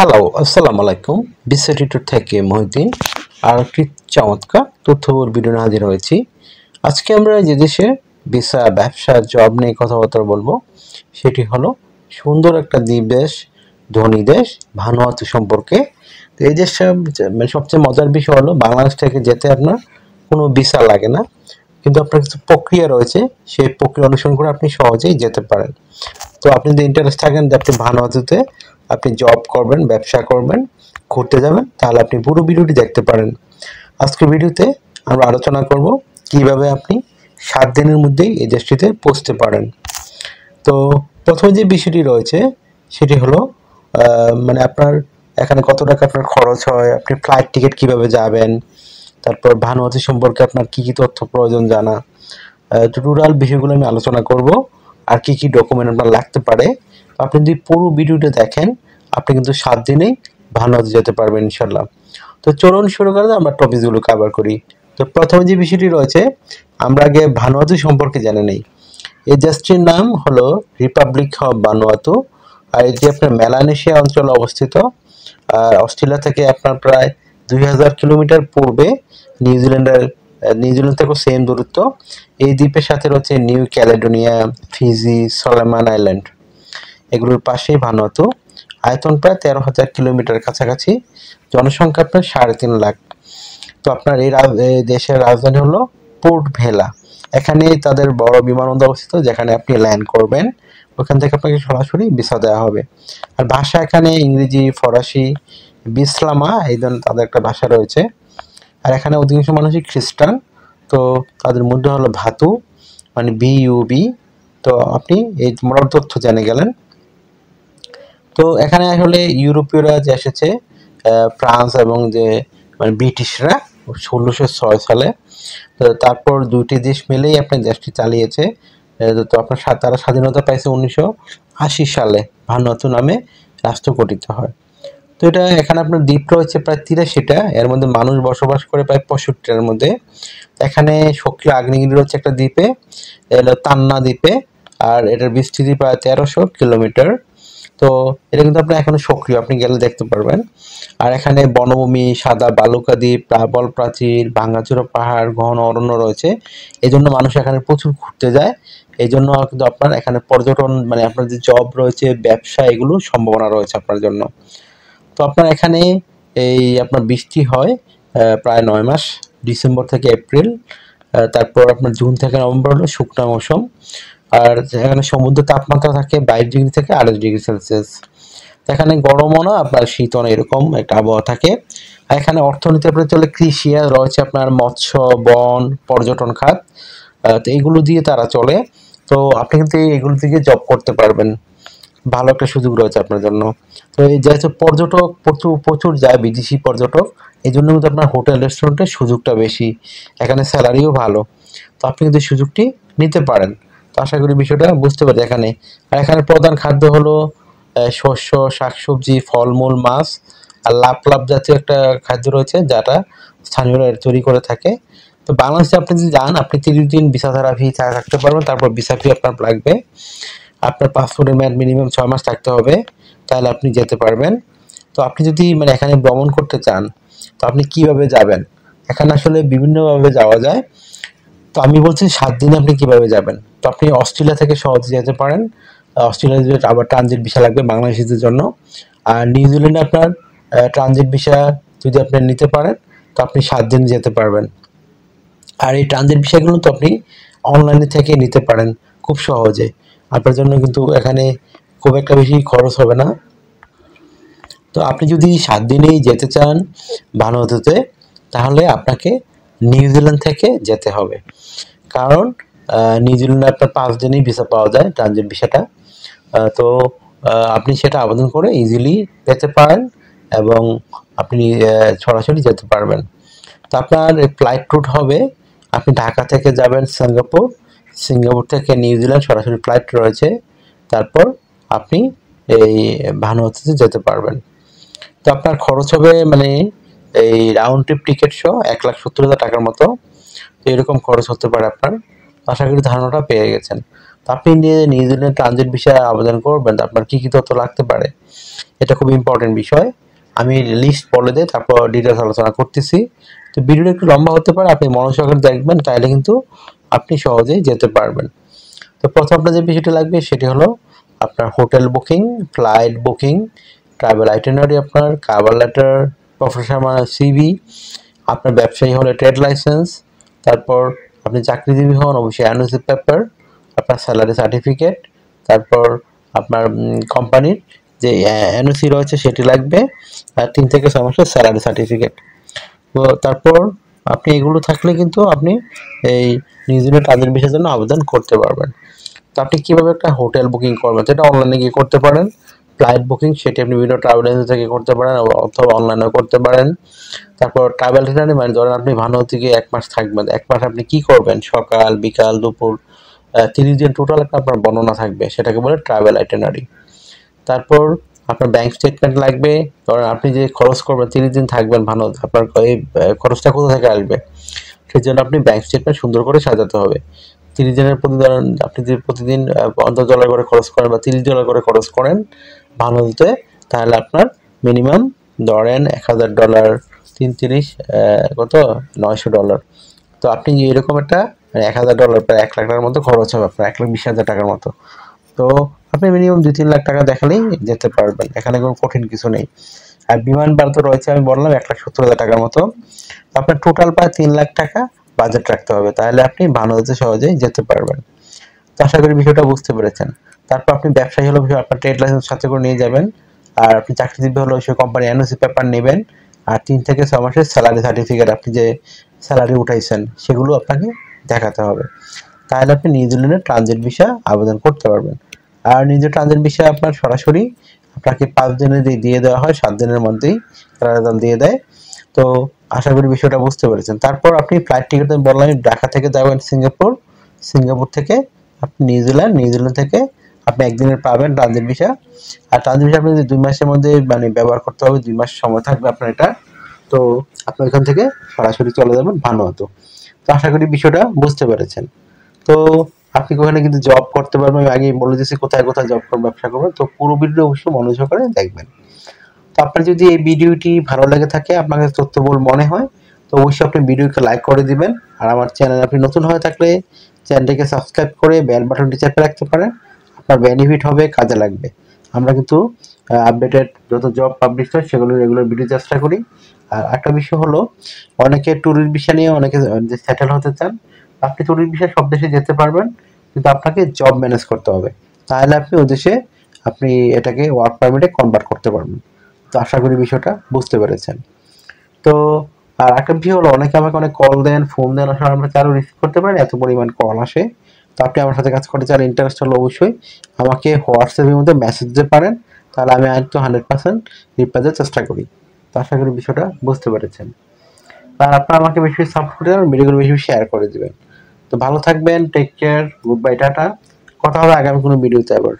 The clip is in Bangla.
হ্যালো, আসসালামু আলাইকুম। বিসিটিটুর থেকে মহিউদ্দিন আর একটি চমৎকার তথ্যবহুল ভিডিও নিয়ে হাজির হয়েছি। আজকে আমরা যে দেশের ভিসা, ব্যবসা, জব নিয়ে কথাবার্তা বলবো সেটি হলো সুন্দর একটা দ্বীপ দেশ, ধনী দেশ ভানুয়াতু সম্পর্কে। তো এই দেশটা মানে সবচেয়ে মজার বিষয় হলো বাংলাদেশ থেকে যেতে আপনার কোনো ভিসা লাগে না, কিন্তু আপনার কিছু প্রক্রিয়া রয়েছে, সেই প্রক্রিয়া অনুসরণ করে আপনি সহজেই যেতে পারেন। তো আপনি যদি ইন্টারেস্ট থাকেন যে আপনি ভানুয়াতুতে আপনি জব করবেন, ব্যবসা করবেন, ঘুরতে যাবেন, তাহলে আপনি পুরো ভিডিওটি দেখতে পারেন। আজকের ভিডিওতে আমরা আলোচনা করব কিভাবে আপনি 7 দিনের মধ্যেই এই দেশটিতে পৌঁছতে পারেন। তো প্রথমে যে বিষয়টি রয়েছে সেটি হলো মানে আপনার এখানে কত টাকা আপনার খরচ হয়, আপনি ফ্লাইট টিকিট কিভাবে যাবেন, তারপর ভানুয়াতু সম্পর্কে আপনার কি কি তথ্য প্রয়োজন জানা, টোটাল বিষয়গুলো আমি আলোচনা করব। আর কি কি ডকুমেন্ট আপনার লাগতে পারে। আপনি যদি পুরো ভিডিওটা দেখেন আপনি কিন্তু 7 দিনেই ভানুয়াতু যেতে পারবেন ইনশাল্লাহ। তো চলুন শুরু করে আমরা টপিকগুলো কভার করি। তো প্রথমে যে বিষয়টি রয়েছে, আমরা আগে ভানুয়াতু সম্পর্কে জেনে নেই। এই দেশটির নাম হলো রিপাবলিক অফ ভানুয়াতু, আর এটি আপনার মেলানেশিয়া অঞ্চলে অবস্থিত। আর অস্ট্রেলিয়া থেকে আপনার প্রায় 2000 কিলোমিটার পূর্বে, নিউজিল্যান্ড থেকেও সেম দূরত্ব। এই দ্বীপের সাথে রয়েছে new Caledonia, Fiji, Solomon island, এগুলোর পাশেই ভানুয়াতু। আয়তন প্রায় 13,000 কিলোমিটার কাছাকাছি। জনসংখ্যা প্রায় 3.5 লাখ। তো আপনার এই দেশের রাজধানী হলো পোর্ট ভেলা। এখানে তাদের বড় বিমানবন্দর অবস্থিত, যেখানে আপনি ল্যান্ড করবেন, ওখান থেকে আপনাকে সরাসরি ভিসা দেওয়া হবে। আর ভাষা এখানে ইংরেজি, ফরাসি, বিসলামা এই ধরনের তাদের একটা ভাষা রয়েছে। আর এখানে অধিকাংশ মানুষই খ্রিস্টান। তো তাদের মধ্যে হলো ভাতু, মানে বিইউবি। তো আপনি এই মোট তথ্য জেনে গেলেন। তো এখানে আসলে ইউরোপীয়রা যে এসেছে, ফ্রান্স এবং যে মানে ব্রিটিশরা 1606 সালে। তো তারপর দুটি দেশ মিলেই আপনার দেশটি চালিয়েছে। তো আপনার তারা স্বাধীনতা পাইছে 1980 সালে। ভানুয়াতু নামে রাষ্ট্র গঠিত হয়। তো এটা এখানে আপনার দ্বীপ রয়েছে প্রায় 83টা, এর মধ্যে মানুষ বসবাস করে প্রায় 65টার মধ্যে। এখানে সক্রিয় আগ্নেয়গিরি রয়েছে একটা দ্বীপে, এলো তান্না দ্বীপে। আর এটার বিস্তৃতি প্রায় 1300 কিলোমিটার। তো এটা কিন্তু আপনার এখনো সক্রিয়, আপনি গেলে দেখতে পারবেন। আর এখানে বনভূমি, সাদা বালুকা দ্বীপ, প্লাবল প্রাচীর, ভাঙাচোরা পাহাড়, ঘন অরণ্য রয়েছে। এই জন্য মানুষ এখানে প্রচুর ঘুরতে যায়। এই জন্য কিন্তু আপনার এখানে পর্যটন মানে আপনার যে জব রয়েছে, ব্যবসা, এগুলো সম্ভাবনা রয়েছে আপনার জন্য। তো আপনার এখানে এই আপনার বৃষ্টি হয় প্রায় 9 মাস, ডিসেম্বর থেকে এপ্রিল। তারপর আপনার জুন থেকে নভেম্বর হলো শুকনো মৌসুম। আর এখানে সমুদ্র তাপমাত্রা থাকে 22 ডিগ্রি থেকে 28 ডিগ্রি সেলসিয়াস। এখানে গরমও না আপনার শীতও না, এরকম একটা আবহাওয়া থাকে। আর এখানে অর্থনীতি আপনার চলে কৃষি, আর রয়েছে আপনার মৎস্য, বন, পর্যটন খাত। তো এইগুলো দিয়ে তারা চলে। তো আপনি কিন্তু এগুলো থেকে জব করতে পারবেন, ভালো একটা সুযোগ রয়েছে আপনার জন্য। তো এই যেহেতু পর্যটক প্রচুর প্রচুর যায়, বিদেশি পর্যটক, এই জন্য কিন্তু আপনার হোটেল রেস্টুরেন্টের সুযোগটা বেশি, এখানে স্যালারিও ভালো। তো আপনি কিন্তু সুযোগটি নিতে পারেন। তো আশা করি বিষয়টা বুঝতে পারি এখানে। আর এখানে প্রধান খাদ্য হলো শস্য, শাকসবজি, ফলমূল, মাছ। আর লাভ জাতীয় একটা খাদ্য রয়েছে, যেটা স্থানীয়রা তৈরি করে থাকে। তো বাংলাদেশে আপনি যদি যান, আপনি 30 দিন ভিসা ছাড়া থাকতে পারবেন। তারপর ভিসা ফি আপনার লাগবে। আপনার পাসপোর্টের মেয়াদ মিনিমাম 6 মাস থাকতে হবে, তাহলে আপনি যেতে পারবেন। তো আপনি যদি মানে এখানে ভ্রমণ করতে চান, তো আপনি কিভাবে যাবেন? এখানে আসলে বিভিন্নভাবে যাওয়া যায়। তো আমি বলছি 7 দিনে আপনি কিভাবে যাবেন। তো আপনি অস্ট্রেলিয়া থেকে সহজে যেতে পারেন। অস্ট্রেলিয়া আবার ট্রানজিট ভিসা লাগবে বাংলাদেশিদের জন্য। আর নিউজিল্যান্ডে আপনার ট্রানজিট ভিসা যদি আপনি নিতে পারেন, তো আপনি 7 দিন যেতে পারবেন। আর এই ট্রানজিট ভিসাগুলো তো আপনি অনলাইনে থেকে নিতে পারেন খুব সহজে। আপনার জন্য কিন্তু এখানে খুব একটা বেশি খরচ হবে না। তো আপনি যদি 7 দিনেই যেতে চান ভানুয়াতুতে, তাহলে আপনাকে নিউজিল্যান্ড থেকে যেতে হবে। কারণ নিউজিল্যান্ডে আপনার 5 দিনেই ভিসা পাওয়া যায়, ট্রানজিট ভিসাটা। তো আপনি সেটা আবেদন করে ইজিলি পেতে পারেন এবং আপনি সরাসরি যেতে পারবেন। তো আপনার ফ্লাইট রুট হবে, আপনি ঢাকা থেকে যাবেন সিঙ্গাপুর, সিঙ্গাপুর থেকে নিউজিল্যান্ড সরাসরি ফ্লাইট রয়েছে। তারপর আপনি এই ভানুয়াতুতে যেতে পারবেন। তো আপনার খরচ হবে মানে এই রাউন্ড ট্রিপ টিকিট সহ 1,70,000 টাকার মতো। তো এরকম খরচ হতে পারে আপনার। আশা করি ধারণাটা পেয়ে গেছেন। তো আপনি নিউজিল্যান্ড ট্রানজিট ভিসায় আবেদন করবেন, আপনার কী কী তথ্য লাগতে পারে, এটা খুব ইম্পর্টেন্ট বিষয়। আমি লিস্ট বলে দিই, তারপর ডিটেলস আলোচনা করতেছি। তো ভিডিওটা একটু লম্বা হতে পারে, আপনি মনোযোগ দেখবেন, তাহলে কিন্তু আপনি সহজেই যেতে পারবেন। তো প্রথম আপনার যে বিষয়টি লাগবে সেটি হলো আপনার hotel booking, flight booking, travel itinerary, আপনার কভার লেটার, প্রফেশনাল সিভি, আপনার ব্যবসায়ী হলে ট্রেড লাইসেন্স, তারপর আপনি চাকরিজীবী হন অবশ্যই এনওসি পেপার, আপনার স্যালারি সার্টিফিকেট, তারপর আপনার কোম্পানির যে এনওসি রয়েছে সেটি লাগবে, আর 3 থেকে 6 মাসের স্যালারি সার্টিফিকেট। তো তারপর আপনি এগুলো থাকলে কিন্তু আপনি এই নিউজিল্যান্ড ট্রানজিট ভিসার জন্য আবেদন করতে পারবেন। তো আপনি কীভাবে একটা হোটেল বুকিং করবেন, সেটা অনলাইনে গিয়ে করতে পারেন। ফ্লাইট বুকিং সেটি আপনি বিভিন্ন ট্রাভেল এজেন্সি থেকে করতে পারেন অথবা অনলাইনেও করতে পারেন। তারপর ট্রাভেল আইটিনারি মানে ধরেন আপনি ভানুয়াতে গিয়ে 1 মাস থাকবেন, 1 মাস আপনি কী করবেন, সকাল বিকাল দুপুর 30 দিন টোটাল একটা আপনার বর্ণনা থাকবে, সেটাকে বলে ট্রাভেল আইটিনারি। তারপর আপনার ব্যাংক স্টেটমেন্ট লাগবে, ধরেন আপনি যে খরচ করবেন 30 দিন থাকবেন ভানুয়াতে, আপনার এই খরচটা কোথা থেকে আসবে, সেই জন্য আপনি ব্যাংক স্টেটমেন্ট সুন্দর করে সাজাতে হবে। 30 দিনের প্রতি ধরেন আপনি যদি প্রতিদিন $50 করে খরচ করেন বা $30 করে খরচ করেন ভানুয়াতে, তাহলে আপনার মিনিমাম ধরেন $1000, 3 কত $900। তো আপনি এরকম একটা $1000 প্রায় $1 লাখ টাকার মতো খরচ হবে আপনার, 1,20,000 টাকার মতো। তো আপনি মিনিমাম 2-3 লাখ টাকা দেখালেই যেতে পারবেন, এখানে কোনো কঠিন কিছু নেই। আর বিমান ভাড়া তো রয়েছে আমি বললাম 1,70,000 টাকার মতো। আপনার টোটাল প্রায় 3 লাখ টাকা বাজেট রাখতে হবে, তাহলে আপনি ভানুয়াতে সহজেই যেতে পারবেন। তো আশা করি বিষয়টা বুঝতে পেরেছেন। তারপর আপনি ব্যবসায়ী হলে আপনার ট্রেড লাইসেন্স সাথে করে নিয়ে যাবেন, আর আপনি চাকরিজীবী হলে সেই কোম্পানি এনওসি পেপার নেবেন, আর 3 থেকে 6 মাসের স্যালারি সার্টিফিকেট, আপনি যে স্যালারি উঠাইছেন সেগুলো আপনাকে দেখাতে হবে, তাহলে আপনি নিউজিল্যান্ডের ট্রানজিট ভিসা আবেদন করতে পারবেন। আর নিজের ট্রানজিট ভিসা আপনার সরাসরি আপনাকে 5 দিনের দিয়ে দেওয়া হয়, 7 দিনের মধ্যেই তারা রেজাল্ট দিয়ে দেয়। তো আশা করি বিষয়টা বুঝতে পেরেছেন। তারপর আপনি ফ্লাইট টিকিট বললাম ঢাকা থেকে যাবেন সিঙ্গাপুর, সিঙ্গাপুর থেকে আপনি নিউজিল্যান্ড, নিউজিল্যান্ড থেকে আপনি 1 দিনের পাবেন ট্রানজিট ভিসা। আর ট্রানজিট ভিসা আপনি 2 মাসের মধ্যে মানে ব্যবহার করতে হবে, 2 মাস সময় থাকবে আপনার এটা। তো আপনি ওইখান থেকে সরাসরি চলে যাবেন ভানুয়াতু। তো আশা করি বিষয়টা বুঝতে পেরেছেন। তো আপনি ওখানে কিন্তু জব করতে পারবেন, আমি আগেই বলে দিয়েছি কোথায় কোথায় জব করবেন, ব্যবসা করবেন। তো পুরো ভিডিও অবশ্যই মনোযোগ করে দেখবেন। তো আপনার যদি এই ভিডিওটি ভালো লেগে থাকে, আপনার কাছে তথ্যবহুল মনে হয়, তো অবশ্যই আপনি ভিডিওকে লাইক করে দিবেন। আর আমার চ্যানেল আপনি নতুন হয়ে থাকলে চ্যানেলটিকে সাবস্ক্রাইব করে বেল বাটনটি চেপে রাখতে পারেন, আপনার বেনিফিট হবে, কাজে লাগবে। আমরা কিন্তু আপডেটেড যত জব পাবলিশ হয় সেগুলো রেগুলার ভিডিও চেষ্টা করি। আর একটা বিষয় হলো অনেকে ট্যুরিস্ট ভিসা নিয়ে অনেকে যে সেটেল হতে চান, আপনি ট্যুরিস্ট ভিসা সব দেশে যেতে পারবেন, কিন্তু আপনাকে জব ম্যানেজ করতে হবে, তাহলে আপনি ওই দেশে আপনি এটাকে ওয়ার্ক পারমিটে কনভার্ট করতে পারবেন। তো আশা করি বিষয়টা বুঝতে পেরেছেন। তো আর একটা বিষয় হলো অনেকে আমাকে অনেক কল দেন, ফোন দেন, আসলে আমরা চারও রিসিভ করতে পারি, এত পরিমাণ কল আসে। তো আপনি আমার সাথে কাজ করতে চান, ইন্টারেস্ট হলে অবশ্যই আমাকে হোয়াটসঅ্যাপের মধ্যে মেসেজ দিতে পারেন, তাহলে আমি হয়তো 100% রিপ্লাই দেওয়ার চেষ্টা করি। তো আশা করি বিষয়টা বুঝতে পেরেছেন। আর আপনারা আমাকে বেশি বেশি সাপোর্ট করে দেবেন, ভিডিওগুলো বেশি বেশি শেয়ার করে দিবেন। তো ভালো থাকবেন, take care, goodbye, tata. কথা হবে আগামী কোনো ভিডিওতে আবার।